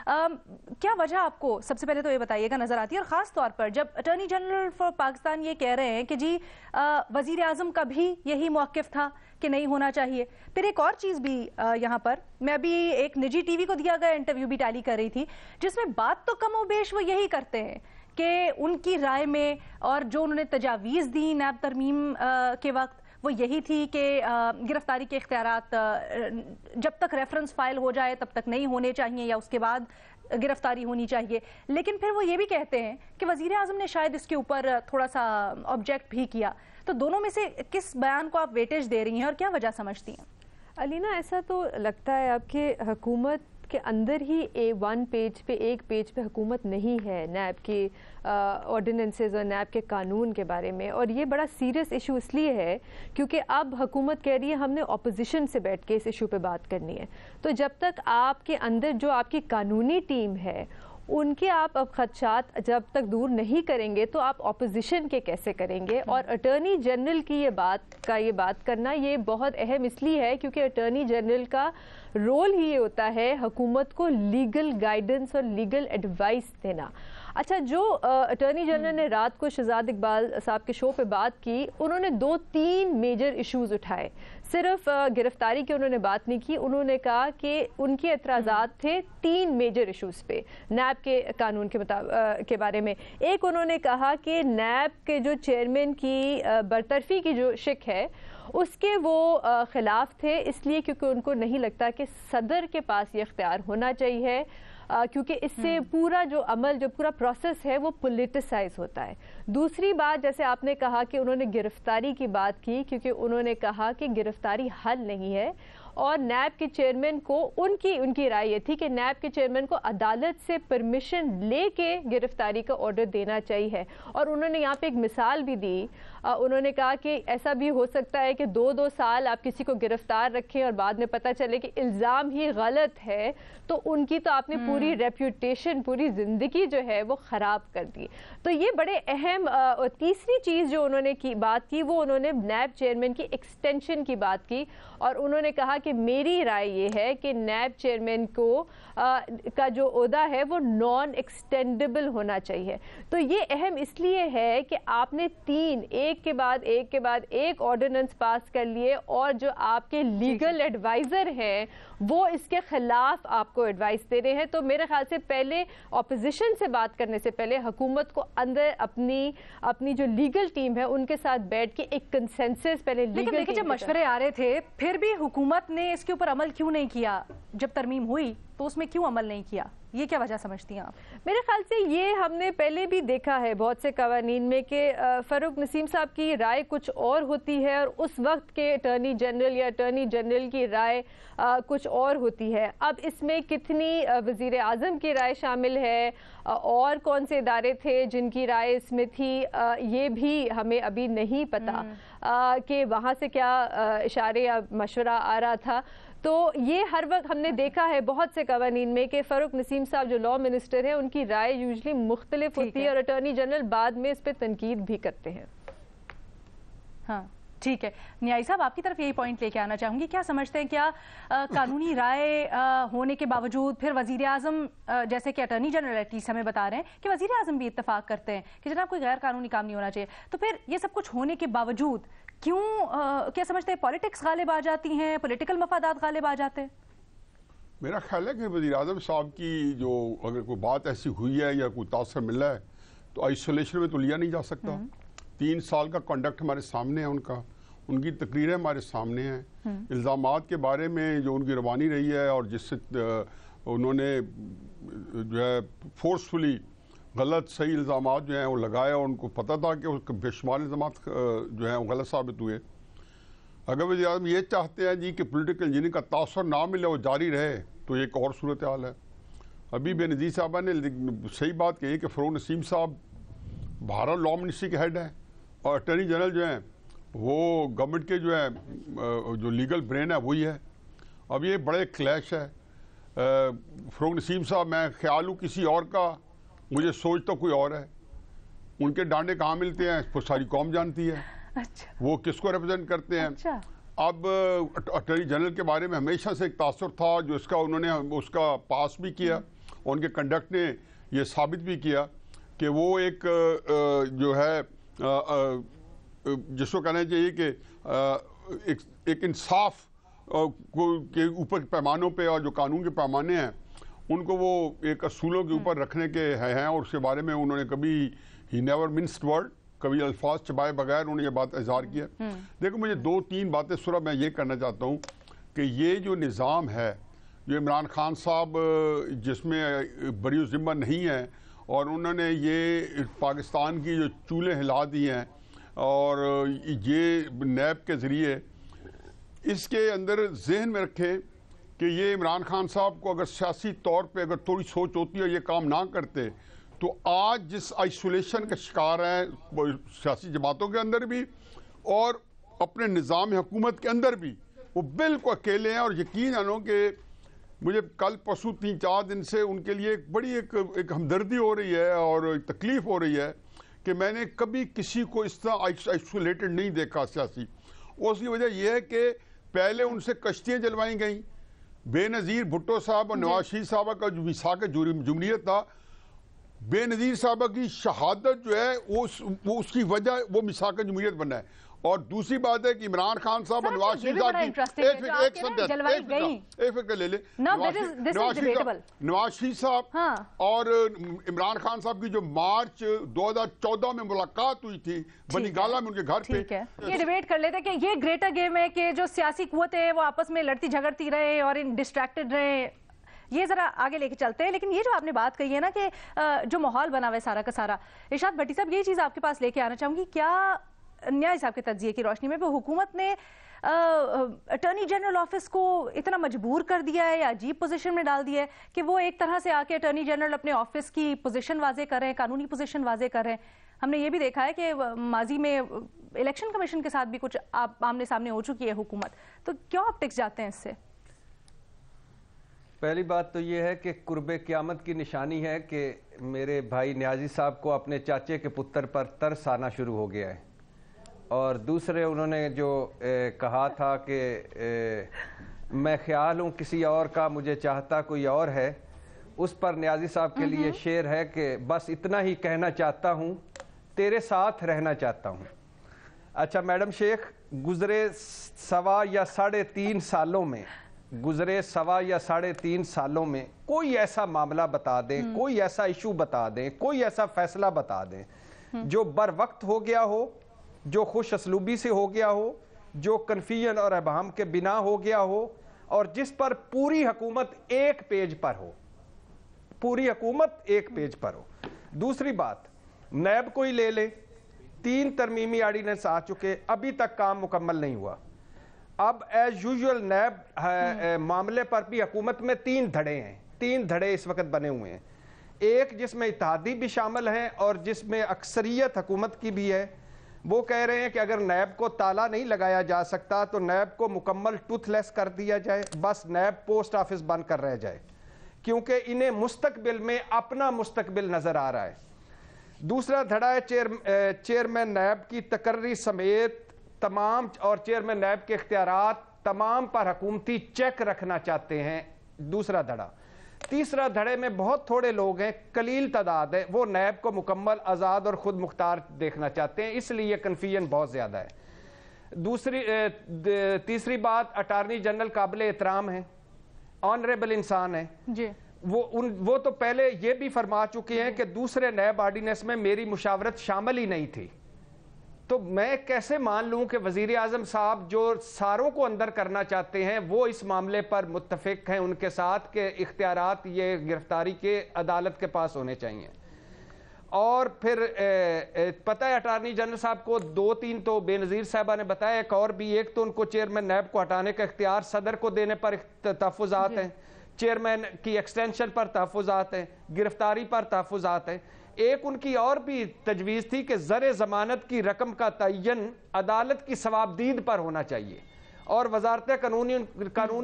کیا وجہ آپ کو سب سے پہلے تو یہ بتائیے گا نظر آتی ہے، اور خاص طور پر جب اٹارنی جنرل فار پاکستان یہ کہہ رہے ہیں کہ جی وزیر اعظم کا بھی یہی موقف تھا کہ نہیں ہونا چاہیے. پھر ایک اور چیز بھی یہاں پر میں ابھی ایک نجی ٹی وی کو دیا گیا انٹرویو بھی ٹیلی کر رہی تھی، جس میں بات تو کم و بیش وہ یہی کرتے ہیں کہ ان کی رائے میں اور جو انہوں نے تجاویز دی نیب ترمیم کے وقت وہ یہی تھی کہ گرفتاری کے اختیارات جب تک ریفرنس فائل ہو جائے تب تک نہیں ہونے چاہیے یا اس کے بعد گرفتاری ہونی چاہیے. لیکن پھر وہ یہ بھی کہتے ہیں کہ وزیر اعظم نے شاید اس کے اوپر تھوڑا سا آبجیکٹ بھی کیا. تو دونوں میں سے کس بیان کو آپ ویٹیج دے رہی ہیں اور کیا وجہ سمجھتی ہیں؟ علینا، ایسا تو لگتا ہے اب کہ حکومت کے اندر ہی ایک پیج پہ حکومت نہیں ہے نیب کی آرڈیننسز اور نیب کے قانون کے بارے میں. اور یہ بڑا سیریس ایشو اس لیے ہے کیونکہ اب حکومت کہہ رہی ہے ہم نے اپوزیشن سے بیٹھ کے اس ایشو پہ بات کرنی ہے. تو جب تک آپ کے اندر جو آپ کی قانونی ٹیم ہے ان کے آپ اب خدشات جب تک دور نہیں کریں گے تو آپ اپوزیشن کے کیسے کریں گے؟ اور اٹارنی جنرل کی یہ بات کرنا یہ بہت اہم اس لیے ہے کیونکہ اٹارنی جنرل کا رول ہی یہ ہوتا ہے حکومت کو لیگل گائیڈنس اور لیگل ایڈوائس دینا. اچھا، جو اٹارنی جنرل نے رات کو شہزاد اقبال صاحب کے شو پہ بات کی، انہوں نے 2-3 میجر ایشوز اٹھائے. صرف گرفتاری کی انہوں نے بات نہیں کی، انہوں نے کہا کہ ان کے اعتراضات تھے 3 میجر ایشوز پہ نیب کے قانون کے بارے میں. ایک انہوں نے کہا کہ نیب کے جو چیئرمین کی برطرفی کی جو شک ہے اس کے وہ خلاف تھے، اس لیے کیونکہ ان کو نہیں لگتا کہ صدر کے پاس یہ اختیار ہونا چاہیے، کیونکہ اس سے پورا جو عمل جو پورا پروسیس ہے وہ پولیٹیسائز ہوتا ہے. دوسری بات، جیسے آپ نے کہا کہ انہوں نے گرفتاری کی بات کی، کیونکہ انہوں نے کہا کہ گرفتاری حل نہیں ہے اور نیب کے چیئرمین کو ان کی رائے یہ تھی کہ نیب کے چیئرمین کو عدالت سے پرمیشن لے کے گرفتاری کا آرڈر دینا چاہیے. اور انہوں نے یہاں پہ ایک مثال بھی دی، انہوں نے کہا کہ ایسا بھی ہو سکتا ہے کہ 2 سال آپ کسی کو گرفتار رکھیں اور بعد میں پتہ چلے کہ الزام ہی غلط ہے تو ان کی تو آپ نے پوری ریپیوٹیشن، پوری زندگی جو ہے وہ خراب کر دی. تو یہ بڑے اہم. تیسری چیز جو انہوں نے بات کی وہ انہوں نے نیب چیئرمین کی ایکسٹینشن کی بات کی، اور انہوں نے کہا کہ میری رائے یہ ہے کہ نیب چیئرمین کا جو عہدہ ہے وہ نان ایکسٹینڈیبل ہونا چاہیے. تو یہ اہم اس لیے ہے کہ آپ نے 3 ایک کے بعد ایک آرڈیننس پاس کر لیے، اور جو آپ کے لیگل ایڈوائزر ہیں وہ اس کے خلاف آپ کو ایڈوائس دے رہے ہیں. تو میرے خیال سے پہلے اپوزیشن سے بات کرنے سے پہلے حکومت کو اندر اپنی جو لیگل ٹیم ہے ان کے ساتھ بیٹھ کے ایک کنسنسس پہلے لیگل. لیکن جب مشورے آ رہے تھے پھر بھی حکومت نے اس کے اوپر عمل کیوں نہیں کیا؟ جب ترمیم ہوئی تو اس میں کیوں عمل نہیں کیا؟ یہ کیا وجہ سمجھتی ہیں آپ؟ میرے خیال سے یہ ہم نے پہلے بھی دیکھا ہے بہت سے قوانین میں کہ فاروق نسیم صاحب کی رائے کچھ اور ہوتی ہے اور اس وقت کے اٹارنی جنرل یا اٹارنی جنرل کی رائے کچھ اور ہوتی ہے. اب اس میں کتنی وزیر اعظم کی رائے شامل ہے اور کون سے ادارے تھے جن کی رائے اس میں تھی، یہ بھی ہمیں ابھی نہیں پتا کہ وہاں سے کیا اشارے یا مشورہ آ رہا تھا. تو یہ ہر وقت ہم نے دیکھا ہے بہت سے قوانین میں کہ فاروق نسیم صاحب جو لا منسٹر ہیں ان کی رائے یوزلی مختلف ہوتی ہے اور اٹارنی جنرل بعد میں اس پہ تنقید بھی کرتے ہیں. ہاں ٹھیک ہے. نیائی صاحب، آپ کی طرف یہی پوائنٹ لے کے آنا چاہوں گی. کیا سمجھتے ہیں کیا قانونی رائے ہونے کے باوجود پھر وزیر اعظم، جیسے کہ اٹارنی جنرل ایٹ لیسٹ ہمیں بتا رہے ہیں کہ وزیر اعظم بھی اتفاق کرتے ہیں کہ جناب کوئی غیر قانونی کام نہیں ہونا چاہیے، تو پھر یہ سب کچھ ہونے کے باوجود کیوں کیا سمجھتے ہیں پالیٹکس غالب آ جاتی ہیں، پولیٹیکل مفادات غالب آ جاتے ہیں؟ میرا خیال ہے کہ وزیر اعظم صاحب کی جو اگر کوئی بات ایسی ہوئی ہے یا کوئی تاثر مل رہا ہے تو آئسولیشن میں تو لیا نہیں جا سکتا. 3 سال کا کنڈکٹ ہمارے سامنے ہے، ان کی تقریریں ہمارے سامنے ہیں، الزامات کے بارے میں جو ان کی روانی رہی ہے اور جس سے انہوں نے جو ہے فورسفلی غلط صحیح الزامات جو ہیں وہ لگائے اور ان کو پتہ تھا کہ اس کے بے شمار الزامات جو ہیں وہ غلط ثابت ہوئے. اگر وزیر اعظم یہ چاہتے ہیں جی کہ پولیٹیکل انجینئرنگ کا تاثر نہ ملے وہ جاری رہے تو ایک اور صورتحال ہے. ابھی بے نظیر صاحبہ نے صحیح بات کہی کہ فاروق نسیم صاحب بھارت لا منسٹری کے ہیڈ ہیں اور اٹارنی جنرل جو ہیں وہ گورنمنٹ کے جو ہے جو لیگل برین ہے وہی ہے. اب یہ بڑے کلیش ہے. فاروق نسیم صاحب میں خیال ہوں کسی اور کا، مجھے سوچ تو کوئی اور ہے. ان کے ڈانڈے کہاں ملتے ہیں وہ ساری قوم جانتی ہے. وہ کس کو ریپرزینٹ کرتے ہیں. اب اٹارنی جنرل کے بارے میں ہمیشہ سے ایک تاثر تھا جو اس کا انہوں نے اس کا پاس بھی کیا ان کے کنڈکٹ نے یہ ثابت بھی کیا کہ وہ ایک جو ہے جس کو کہنا چاہیے کہ ایک انصاف کے اوپر پیمانوں پہ اور جو قانون کے پیمانے ہیں ان کو وہ ایک اصولوں کے اوپر رکھنے کے ہیں، اور اس کے بارے میں انہوں نے کبھی ہی نیور منسڈ ورڈ، کبھی الفاظ چبائے بغیر انہوں نے یہ بات اظہار کیا۔ دیکھو مجھے 2-3 باتیں صرف میں یہ کرنا چاہتا ہوں کہ یہ جو نظام ہے، جو عمران خان صاحب جس میں بری ذمہ نہیں ہے اور انہوں نے یہ پاکستان کی جو چولہے ہلا دی ہیں اور یہ نیب کے ذریعے، اس کے اندر ذہن میں رکھیں کہ یہ عمران خان صاحب کو اگر سیاسی طور پہ اگر تھوڑی سوچ ہوتی ہے یہ کام نہ کرتے تو آج جس آئسولیشن کا شکار ہیں سیاسی جماعتوں کے اندر بھی اور اپنے نظام حکومت کے اندر بھی، وہ بالکل اکیلے ہیں۔ اور یقین جانو کہ مجھے کل پرسوں 3-4 دن سے ان کے لیے ایک بڑی ایک ہمدردی ہو رہی ہے اور تکلیف ہو رہی ہے کہ میں نے کبھی کسی کو اس طرح آئسولیٹڈ نہیں دیکھا سیاسی۔ اس کی وجہ یہ ہے کہ پہلے ان سے کشتیاں جلوائی گئیں، بے نظیر بھٹو صاحب اور نواز شریف صاحبہ کا جو میثاق جمہوریت تھا، بے نظیر صاحبہ کی شہادت جو ہے وہ اس کی وجہ وہ میثاق جمہوریت بنا ہے۔ اور دوسری بات ہے کہ عمران خان صاحب اور نواز شریف نواز شریف صاحب اور عمران خان صاحب کی جو مارچ 2014 میں ملاقات ہوئی تھی بنی گالا میں ان کے گھر پہ، یہ ڈیبیٹ کر لیتے کہ یہ گریٹر گیم ہے کہ جو سیاسی قوتیں ہیں وہ آپس میں لڑتی جھگڑتی رہے اور ڈسٹریکٹڈ رہے، یہ ذرا آگے لے کے چلتے ہیں۔ لیکن یہ جو آپ نے بات کہی ہے نا کہ جو ماحول بنا ہوا ہے سارا کا سارا، ارشاد بھٹی صاحب یہی چیز آپ کے پاس لے کے آنا چاہوں گی، کیا نیاز صاحب کے تجزیے کی روشنی میں حکومت نے اٹارنی جنرل آفس کو اتنا مجبور کر دیا ہے یا عجیب پوزیشن میں ڈال دیا ہے کہ وہ ایک طرح سے آ کے اٹارنی جنرل اپنے آفس کی پوزیشن واضح کر رہے ہیں، قانونی پوزیشن واضح کر رہے ہیں؟ ہم نے یہ بھی دیکھا ہے کہ ماضی میں الیکشن کمیشن کے ساتھ بھی کچھ آمنے سامنے ہو چکی ہے حکومت، تو کیوں آپ ٹکس جاتے ہیں اس سے؟ پہلی بات تو یہ ہے کہ قرب قیامت کی نشانی ہے کہ میرے بھائی نیازی صاحب کو اپنے چاچے کے پتر پر ترس آنا شروع ہو گیا ہے، اور دوسرے انہوں نے جو کہا تھا کہ میں خیال ہوں کسی اور کا، مجھے چاہتا کوئی اور ہے، اس پر نیازی صاحب کے لیے شعر ہے کہ بس اتنا ہی کہنا چاہتا ہوں، تیرے ساتھ رہنا چاہتا ہوں۔ اچھا میڈم شیخ، گزرے 3.25 سالوں میں کوئی ایسا معاملہ بتا دیں، کوئی ایسا ایشو بتا دیں، کوئی ایسا فیصلہ بتا دیں جو بر وقت ہو گیا ہو، جو خوش اسلوبی سے ہو گیا ہو، جو کنفیوژن اور ابہام کے بنا ہو گیا ہو، اور جس پر پوری حکومت ایک پیج پر ہو، پوری حکومت ایک پیج پر ہو۔ دوسری بات، نیب کو ہی لے لیں، 3 ترمیمی آرڈیننس آ چکے، ابھی تک کام مکمل نہیں ہوا۔ اب ایز یوزول نیب معاملے پر بھی حکومت میں 3 دھڑے ہیں، 3 دھڑے اس وقت بنے ہوئے ہیں، ایک جس میں اتحادی بھی شامل ہیں اور جس میں اکثریت حکومت کی بھی ہے۔ وہ کہہ رہے ہیں کہ اگر نیب کو تالا نہیں لگایا جا سکتا تو نیب کو مکمل ٹوتھ لیس کر دیا جائے، بس نیب پوسٹ آفس بند کر رہ جائے، کیونکہ انہیں مستقبل میں اپنا مستقبل نظر آ رہا ہے۔ دوسرا دھڑا ہے چیئرمین نیب کی تقرری سمیت تمام، اور چیئرمین نیب کے اختیارات تمام پر حکومتی چیک رکھنا چاہتے ہیں، دوسرا دھڑا۔ تیسرا دھڑے میں بہت تھوڑے لوگ ہیں، قلیل تعداد ہے، وہ نیب کو مکمل آزاد اور خود مختار دیکھنا چاہتے ہیں، اس لیے کنفیوژن بہت زیادہ ہے۔ تیسری بات، اٹارنی جنرل قابل احترام ہیں، آنریبل انسان ہیں جی، وہ تو پہلے یہ بھی فرما چکے ہیں کہ دوسرے نیب آرڈیننس میں میری مشاورت شامل ہی نہیں تھی، تو میں کیسے مان لوں کہ وزیر اعظم صاحب جو ساروں کو اندر کرنا چاہتے ہیں وہ اس معاملے پر متفق ہیں ان کے ساتھ کہ اختیارات یہ گرفتاری کے عدالت کے پاس ہونے چاہیے۔ اور پھر پتہ ہے اٹارنی جنرل صاحب کو 2-3 تو بے نظیر صاحبہ نے بتایا، ایک اور بھی، ایک تو ان کو چیئرمین نیب کو ہٹانے کا اختیار صدر کو دینے پر تحفظات ہیں، چیئرمین کی ایکسٹینشن پر تحفظات ہیں، گرفتاری پر تحفظات ہیں۔ ایک ان کی اور بھی تجویز تھی کہ زر ضمانت کی رقم کا تعین عدالت کی ثوابدید پر ہونا چاہیے، اور وزارت قانون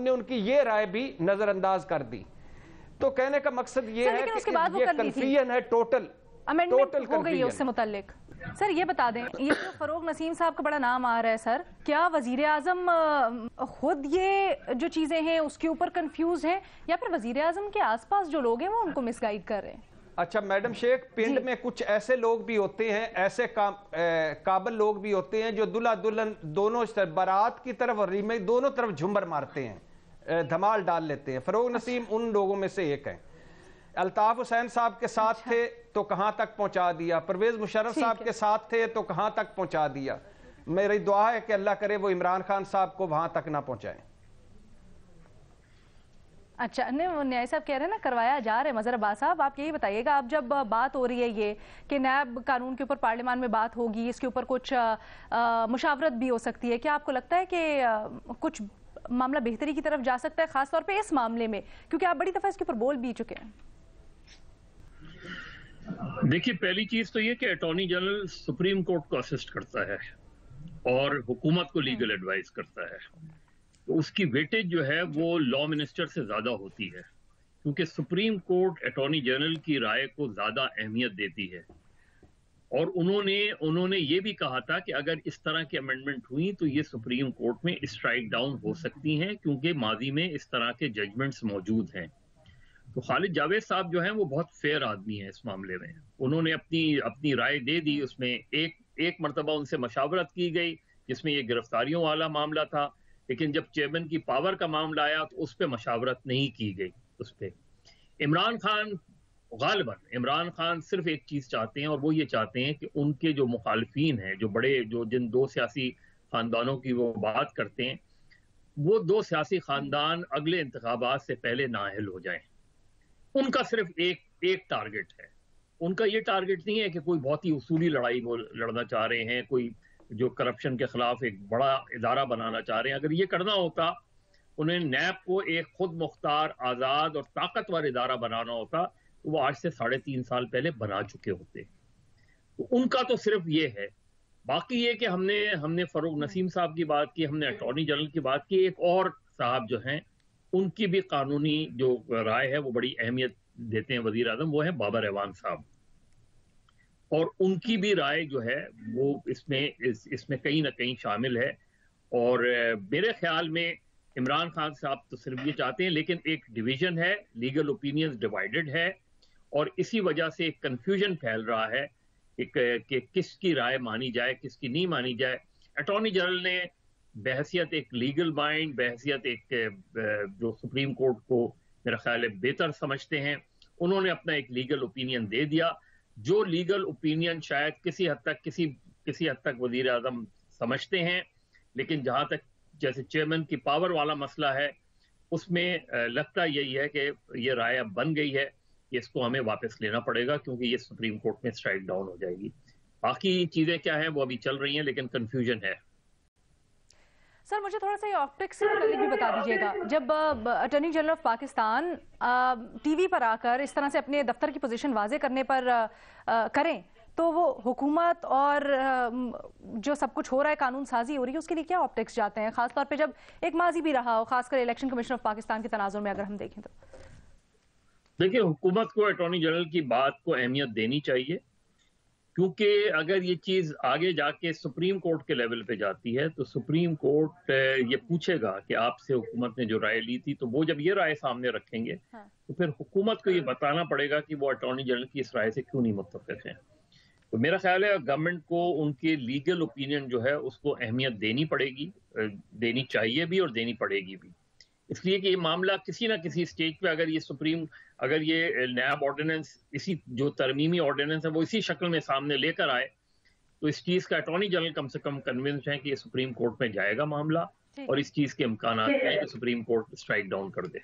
نے ان کی یہ رائے بھی نظر انداز کر دی۔ تو کہنے کا مقصد یہ ہے کہ یہ کنفیوژن ہے، ٹوٹل امینڈمنٹ ہو گئی ہے اس سے متعلق۔ سر یہ بتا دیں، یہ جو فروغ نسیم صاحب کا بڑا نام آ رہا ہے سر، کیا وزیر اعظم خود یہ جو چیزیں ہیں اس کے اوپر کنفیوز ہیں، یا پھر وزیر اعظم کے آس پاس جو لوگ ہیں وہ ان کو مس گائیڈ کر رہے ہیں؟ اچھا میڈم شیخ، پنڈ میں کچھ ایسے لوگ بھی ہوتے ہیں، ایسے قابل لوگ بھی ہوتے ہیں جو دلہا دلہن دونوں بارات کی طرف اور ریمے دونوں طرف جھمر مارتے ہیں، دھمال ڈال لیتے ہیں۔ فروغ نسیم ان لوگوں میں سے ایک ہیں۔ الطاف حسین صاحب کے ساتھ تھے تو کہاں تک پہنچا دیا، پرویز مشرف صاحب کے ساتھ تھے تو کہاں تک پہنچا دیا۔ میری دعا ہے کہ اللہ کرے وہ عمران خان صاحب کو وہاں تک نہ پہنچائیں۔ اچھا، نیائی صاحب کہہ رہے ہیں نا کروایا جا رہا ہے۔ مظہر عباس صاحب آپ یہی بتائیے گا، اب جب بات ہو رہی ہے یہ کہ نیب قانون کے اوپر پارلیمان میں بات ہوگی، اس کے اوپر کچھ مشاورت بھی ہو سکتی ہے، کیا آپ کو لگتا ہے کہ کچھ معاملہ بہتری کی طرف جا سکتا ہے، خاص طور پہ اس معاملے میں، کیونکہ آپ بڑی دفعہ اس کے اوپر بول بھی چکے ہیں؟ دیکھیے، پہلی چیز تو یہ کہ اٹارنی جنرل سپریم کورٹ کو اسسٹ کرتا ہے اور حکومت کو لیگل ایڈوائز کرتا ہے، تو اس کی ویٹیج جو ہے وہ لا منسٹر سے زیادہ ہوتی ہے، کیونکہ سپریم کورٹ اٹارنی جنرل کی رائے کو زیادہ اہمیت دیتی ہے۔ اور انہوں نے یہ بھی کہا تھا کہ اگر اس طرح کی امینڈمنٹ ہوئی تو یہ سپریم کورٹ میں اسٹرائک ڈاؤن ہو سکتی ہیں، کیونکہ ماضی میں اس طرح کے ججمنٹس موجود ہیں۔ تو خالد جاوید صاحب جو ہیں وہ بہت فیئر آدمی ہیں اس معاملے میں، انہوں نے اپنی رائے دے دی، اس میں ایک مرتبہ ان سے مشاورت کی گئی جس میں یہ گرفتاریوں والا معاملہ تھا، لیکن جب چیئرمین کی پاور کا معاملہ آیا تو اس پہ مشاورت نہیں کی گئی۔ اس پہ عمران خان صرف ایک چیز چاہتے ہیں، اور وہ یہ چاہتے ہیں کہ ان کے جو مخالفین ہیں، جن دو سیاسی خاندانوں کی وہ بات کرتے ہیں، وہ دو سیاسی خاندان اگلے انتخابات سے پہلے نااہل ہو جائیں۔ ان کا صرف ایک ٹارگٹ ہے، ان کا یہ ٹارگٹ نہیں ہے کہ کوئی بہت ہی اصولی لڑائی وہ لڑنا چاہ رہے ہیں، کوئی جو کرپشن کے خلاف ایک بڑا ادارہ بنانا چاہ رہے ہیں۔ اگر یہ کرنا ہوتا، انہیں نیب کو ایک خود مختار، آزاد اور طاقتور ادارہ بنانا ہوتا، تو وہ آج سے 3.5 سال پہلے بنا چکے ہوتے۔ تو ان کا تو صرف یہ ہے۔ باقی یہ کہ ہم نے فروغ نسیم صاحب کی بات کی، ہم نے اٹارنی جنرل کی بات کی، ایک اور صاحب جو ہیں ان کی بھی قانونی جو رائے ہے وہ بڑی اہمیت دیتے ہیں وزیر اعظم، وہ ہیں بابر اعوان صاحب، اور ان کی بھی رائے جو ہے وہ اس میں کہیں نہ کہیں شامل ہے۔ اور میرے خیال میں عمران خان صاحب تو صرف یہ چاہتے ہیں، لیکن ایک ڈویژن ہے، لیگل اوپینینز ڈیوائیڈڈ ہے، اور اسی وجہ سے ایک کنفیوژن پھیل رہا ہے کہ کس کی رائے مانی جائے، کس کی نہیں مانی جائے۔ اٹارنی جنرل نے بحیثیت ایک لیگل مائنڈ، بحیثیت ایک جو سپریم کورٹ کو میرا خیال ہے بہتر سمجھتے ہیں، انہوں نے اپنا ایک لیگل اوپینین دے دیا، جو لیگل اوپینین شاید کسی حد تک وزیر اعظم سمجھتے ہیں، لیکن جہاں تک جیسے چیئرمین کی پاور والا مسئلہ ہے، اس میں لگتا یہی ہے کہ یہ رائے اب بن گئی ہے کہ اس کو ہمیں واپس لینا پڑے گا، کیونکہ یہ سپریم کورٹ میں اسٹرائک ڈاؤن ہو جائے گی۔ باقی چیزیں کیا ہیں وہ ابھی چل رہی ہیں، لیکن کنفیوژن ہے۔ سر مجھے تھوڑا سا یہ آپٹکس سے متعلق بھی بتا دیجیے گا، جب attorney general of Pakistan TV وی پر آ کر اس طرح سے اپنے دفتر کی پوزیشن واضح کرنے پر کریں، تو وہ حکومت اور جو سب کچھ ہو رہا ہے، قانون سازی ہو رہی ہے، اس کے لیے کیا آپٹکس جاتے ہیں، خاص طور پہ جب ایک ماضی بھی رہا ہو، خاص کر الیکشن کمیشن آف پاکستان کے تناظر میں اگر ہم دیکھیں تو؟ دیکھیں، حکومت کو اٹارنی جنرل کی بات کو اہمیت دینی چاہیے، کیونکہ اگر یہ چیز آگے جا کے سپریم کورٹ کے لیول پہ جاتی ہے تو سپریم کورٹ یہ پوچھے گا کہ آپ سے حکومت نے جو رائے لی تھی، تو وہ جب یہ رائے سامنے رکھیں گے تو پھر حکومت کو یہ بتانا پڑے گا کہ وہ اٹارنی جنرل کی اس رائے سے کیوں نہیں متفق ہیں۔ تو میرا خیال ہے گورنمنٹ کو ان کے لیگل اوپینین جو ہے اس کو اہمیت دینی پڑے گی، دینی چاہیے بھی اور دینی پڑے گی بھی، اس لیے کہ یہ معاملہ کسی نہ کسی سٹیج پہ اگر یہ نیب آرڈیننس، اسی جو ترمیمی آرڈیننس ہے وہ اسی شکل میں سامنے لے کر آئے، تو اس چیز کا اٹارنی جنرل کم سے کم کنونسڈ ہے کہ یہ سپریم کورٹ میں جائے گا معاملہ، اور اس چیز کے امکانات ہیں کہ سپریم کورٹ اسٹرائک ڈاؤن کر دے۔